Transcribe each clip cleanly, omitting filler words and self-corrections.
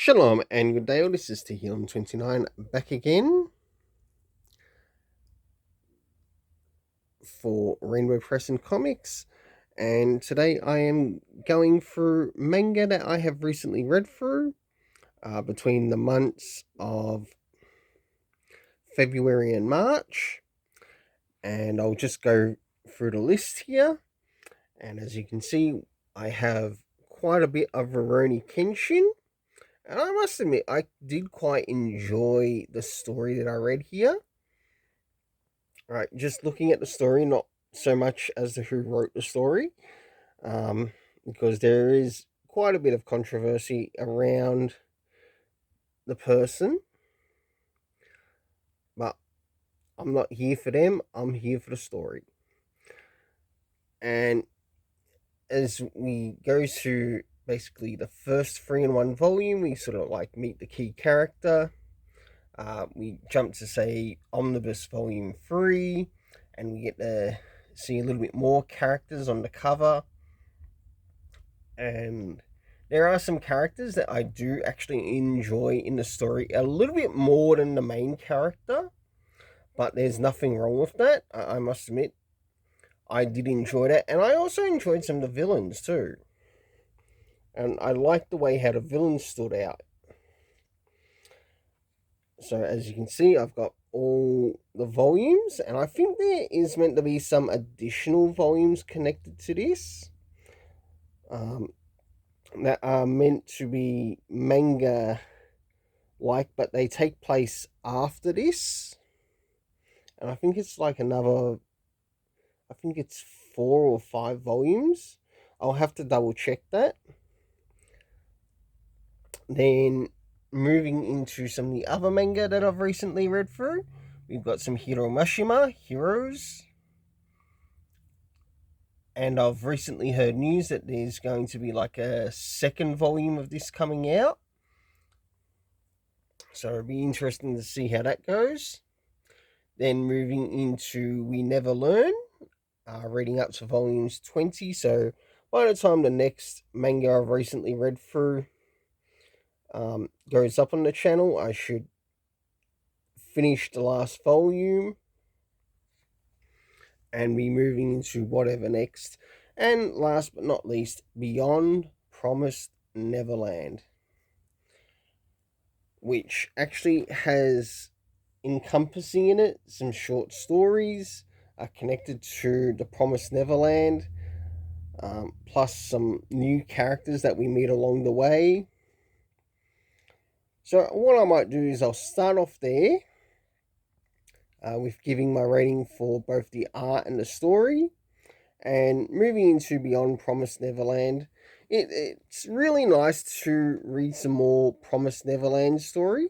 Shalom and good day. This is Tehillim29 back again for Rainbow Press and Comics. And today I am going through manga that I have recently read through between the months of February and March. And I'll just go through the list here. And as you can see, I have quite a bit of Rurouni Kenshin. And I must admit, I did quite enjoy the story that I read here. Right, just looking at the story, not so much as to who wrote the story, because there is quite a bit of controversy around the person. But I'm not here for them, I'm here for the story. And as we go through basically the first 3-in-1 volume, we sort of like meet the key character. We jump to say Omnibus Volume 3, and we get to see a little bit more characters on the cover. And there are some characters that I do actually enjoy in the story a little bit more than the main character, but there's nothing wrong with that. I must admit, I did enjoy that, and I also enjoyed some of the villains too. And I liked the way how the villains stood out. So as you can see, I've got all the volumes, and I think there is meant to be some additional volumes connected to this that are meant to be manga like, but they take place after this. And I think it's like another, I think it's 4 or 5 volumes. I'll have to double check that. Then moving into some of the other manga that I've recently read through, we've got some Hiro Mashima, Heroes. And I've recently heard news that there's going to be like a second volume of this coming out. So it'll be interesting to see how that goes. Then moving into We Never Learn, reading up to volumes 20. So by the time the next manga I've recently read through goes up on the channel, I should finish the last volume and be moving into whatever next. And last but not least, Beyond Promised Neverland, which actually has encompassing in it some short stories connected to the Promised Neverland, plus some new characters that we meet along the way. So what I might do is I'll start off there with giving my rating for both the art and the story, and moving into Beyond Promised Neverland. It's really nice to read some more Promised Neverland story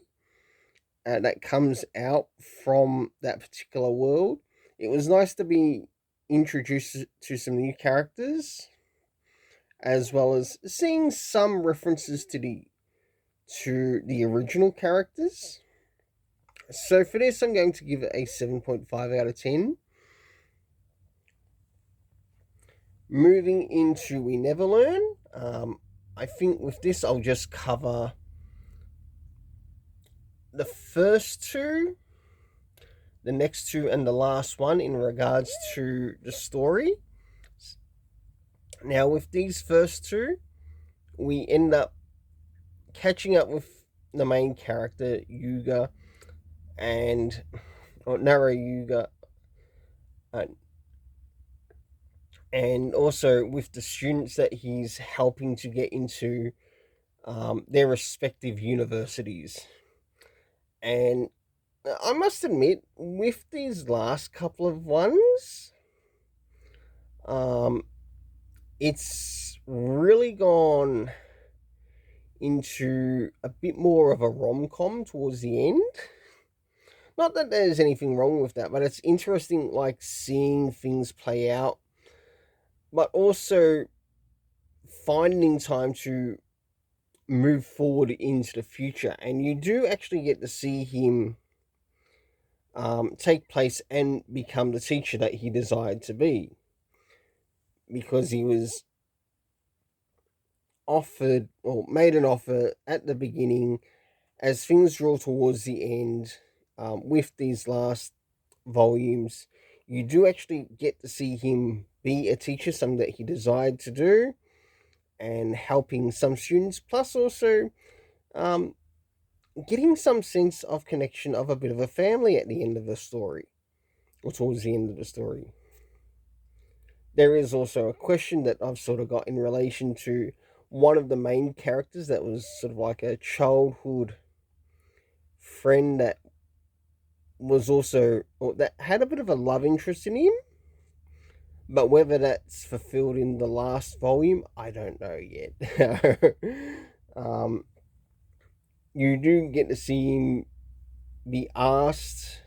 that comes out from that particular world. It was nice to be introduced to some new characters, as well as seeing some references to the original characters. So for this, I'm going to give it a 7.5 out of 10. Moving into We Never Learn, I think with this I'll just cover the first two, the next two, and the last one in regards to the story. Now with these first two, we end up catching up with the main character, Yuga, and Nara Yuga, and also with the students that he's helping to get into their respective universities. And I must admit, with these last couple of ones, it's really gone into a bit more of a rom-com towards the end. Not that there's anything wrong with that, but it's interesting, like, seeing things play out, but also finding time to move forward into the future. And you do actually get to see him take place and become the teacher that he desired to be, because he was offered or made an offer at the beginning. As things draw towards the end, with these last volumes, you do actually get to see him be a teacher, something that he desired to do, and helping some students, plus also um, getting some sense of connection of a bit of a family at the end of the story, or towards the end of the story. There is also a question that I've sort of got in relation to one of the main characters that was sort of like a childhood friend that was also, or that had a bit of a love interest in him, but whether that's fulfilled in the last volume, I don't know yet. um, you do get to see him be asked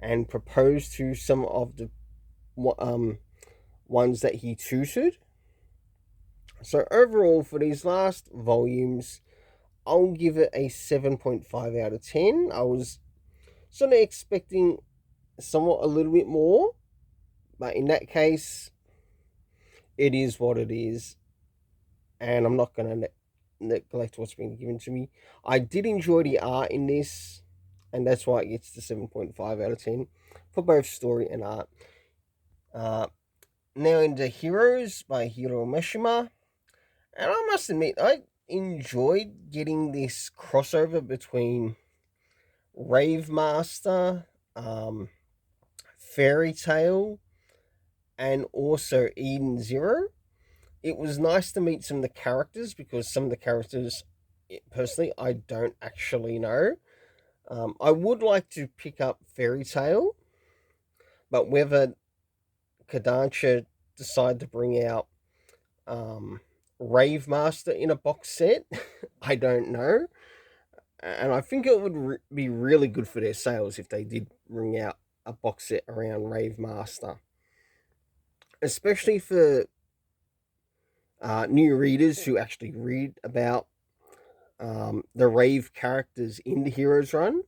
and propose to some of the ones that he tutored. So overall, for these last volumes, I'll give it a 7.5 out of 10. I was sort of expecting somewhat a little bit more, but in that case, it is what it is, and I'm not going to neglect what's been given to me. I did enjoy the art in this, and that's why it gets the 7.5 out of 10 for both story and art. Uh, Now into Heroes by Hiro Mishima, and I must admit, I enjoyed getting this crossover between Rave Master, Fairy Tale, and also Eden Zero. It was nice to meet some of the characters because some of the characters, personally, I don't actually know. I would like to pick up Fairy Tale, but whether Kodansha decide to bring out Rave Master in a box set, I don't know. And I think it would be really good for their sales if they did bring out a box set around Rave Master, especially for new readers who actually read about the Rave characters in the Heroes Run.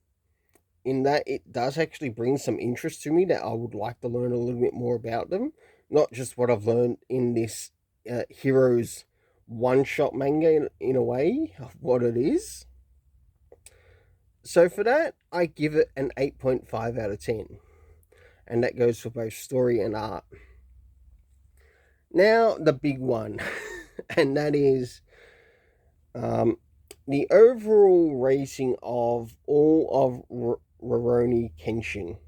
In that, it does actually bring some interest to me that I would like to learn a little bit more about them, not just what I've learned in this Heroes one-shot manga in a way of what it is. So for that, I give it an 8.5 out of 10. And that goes for both story and art. Now, the big one, and that is the overall rating of all of Rurouni Kenshin.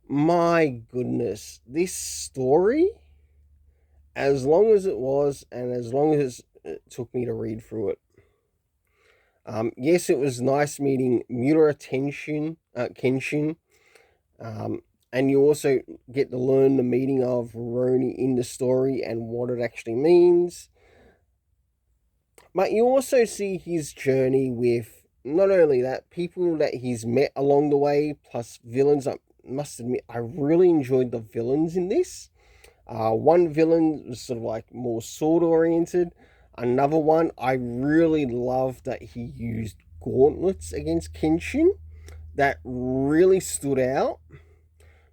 My goodness, this story, as long as it was, and as long as it took me to read through it, yes, it was nice meeting Miura Kenshin, and you also get to learn the meaning of Rurouni in the story and what it actually means. But you also see his journey with not only that, people that he's met along the way, plus villains. I must admit, I really enjoyed the villains in this. One villain was sort of like more sword oriented. Another one, I really loved that he used gauntlets against Kenshin. That really stood out,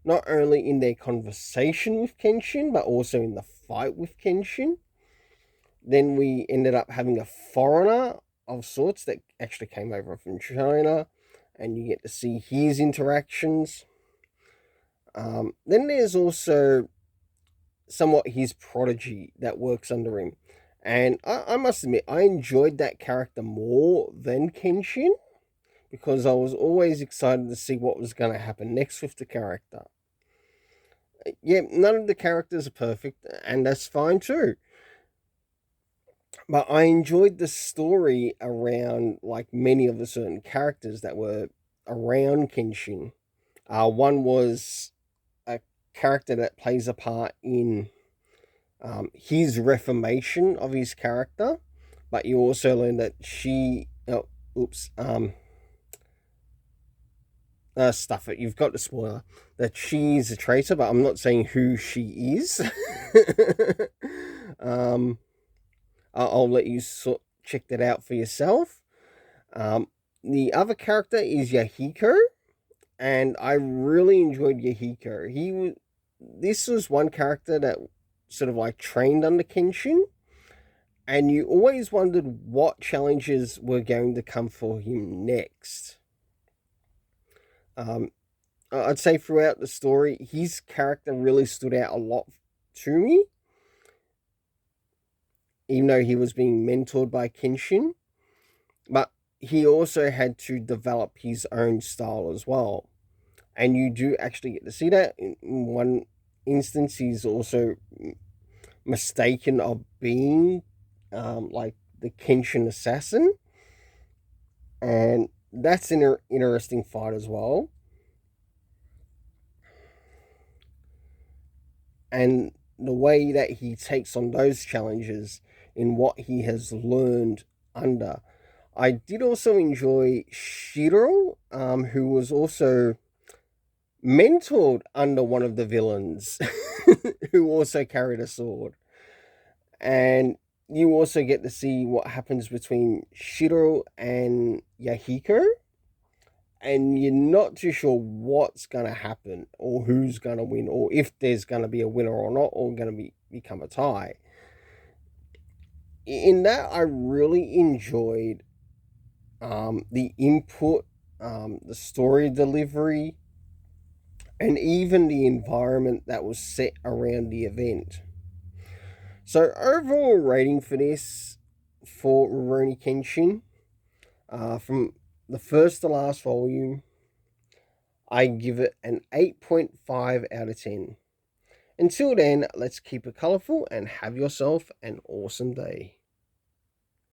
not only in their conversation with Kenshin, but also in the fight with Kenshin. Then we ended up having a foreigner of sorts that actually came over from China, and you get to see his interactions. Then there's also somewhat his prodigy that works under him. And I must admit, I enjoyed that character more than Kenshin because I was always excited to see what was going to happen next with the character. Yeah, none of the characters are perfect, and that's fine too. But I enjoyed the story around like many of the certain characters that were around Kenshin. One was a character that plays a part in his reformation of his character, but you also learn that she, stuff it. You've got the spoiler that she's a traitor, but I'm not saying who she is. um, I'll let you check that out for yourself. The other character is Yahiko, and I really enjoyed Yahiko. This was one character that sort of like trained under Kenshin, and you always wondered what challenges were going to come for him next. I'd say throughout the story, his character really stood out a lot to me, even though he was being mentored by Kenshin. But he also had to develop his own style as well. And you do actually get to see that. In one instance, he's also mistaken of being like the Kenshin assassin. And that's an interesting fight as well. And the way that he takes on those challenges in what he has learned under. I did also enjoy Shiro, who was also mentored under one of the villains, who also carried a sword. And you also get to see what happens between Shiro and Yahiko, and you're not too sure what's going to happen or who's going to win or if there's going to be a winner or not, or going to become a tie. In that, I really enjoyed the input, the story delivery, and even the environment that was set around the event. So overall rating for this, for Rurouni Kenshin, from the first to last volume, I give it an 8.5 out of 10. Until then, let's keep it colourful and have yourself an awesome day.